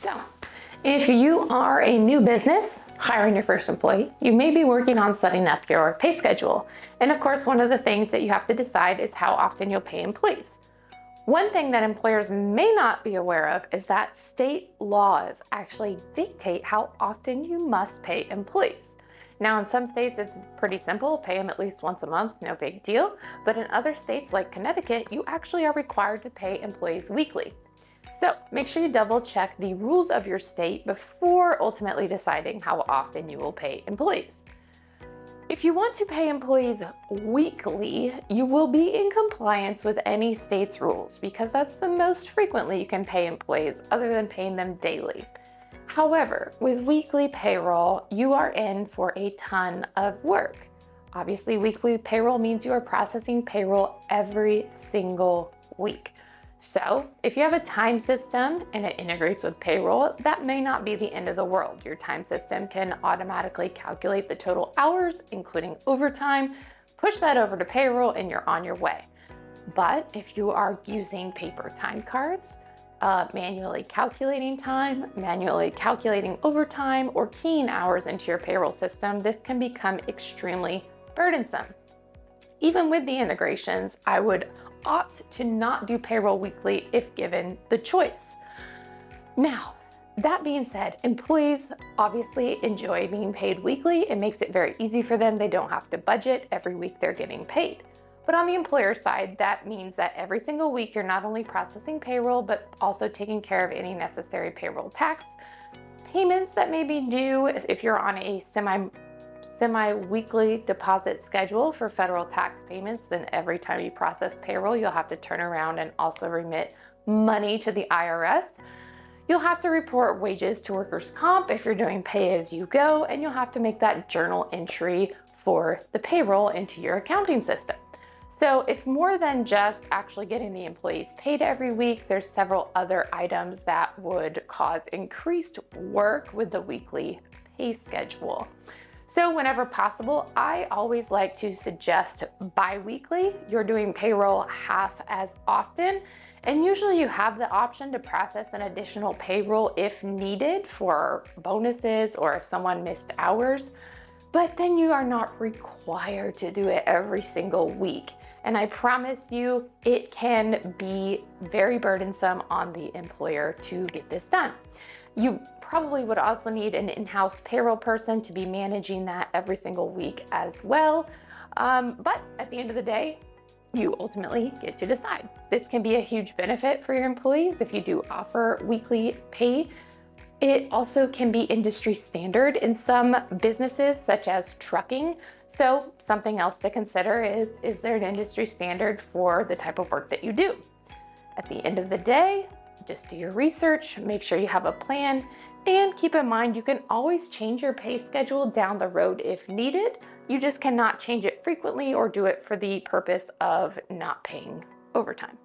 So, if you are a new business hiring your first employee, you may be working on setting up your pay schedule. And of course, one of the things that you have to decide is how often you'll pay employees. One thing that employers may not be aware of is that state laws actually dictate how often you must pay employees. Now, in some states, it's pretty simple, pay them at least once a month, no big deal. But in other states like Connecticut, you actually are required to pay employees weekly. So make sure you double check the rules of your state before ultimately deciding how often you will pay employees. If you want to pay employees weekly, you will be in compliance with any state's rules because that's the most frequently you can pay employees other than paying them daily. However, with weekly payroll, you are in for a ton of work. Obviously, weekly payroll means you are processing payroll every single week. So if you have a time system and it integrates with payroll, that may not be the end of the world. Your time system can automatically calculate the total hours, including overtime, push that over to payroll, and you're on your way. But if you are using paper time cards, manually calculating time, manually calculating overtime, or keying hours into your payroll system, this can become extremely burdensome. Even with the integrations, I would opt to not do payroll weekly if given the choice. Now, that being said, employees obviously enjoy being paid weekly. It makes it very easy for them. They don't have to budget every week they're getting paid. But on the employer side, that means that every single week you're not only processing payroll, but also taking care of any necessary payroll tax payments that may be due if you're on a semi-weekly deposit schedule for federal tax payments. Then every time you process payroll, you'll have to turn around and also remit money to the IRS. You'll have to report wages to workers' comp if you're doing pay as you go, and you'll have to make that journal entry for the payroll into your accounting system. So it's more than just actually getting the employees paid every week. There's several other items that would cause increased work with the weekly pay schedule. So whenever possible, I always like to suggest bi-weekly. You're doing payroll half as often, and usually you have the option to process an additional payroll if needed for bonuses or if someone missed hours, but then you are not required to do it every single week. And I promise you, it can be very burdensome on the employer to get this done. You probably would also need an in-house payroll person to be managing that every single week as well. But at the end of the day, you ultimately get to decide. This can be a huge benefit for your employees if you do offer weekly pay. It also can be industry standard in some businesses, such as trucking. So something else to consider is there an industry standard for the type of work that you do? At the end of the day, just do your research, make sure you have a plan, and keep in mind you can always change your pay schedule down the road if needed. You just cannot change it frequently or do it for the purpose of not paying overtime.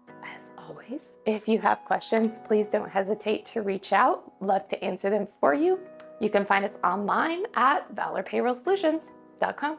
As always, if you have questions, please don't hesitate to reach out. Love to answer them for you. You can find us online at valorpayrollsolutions.com.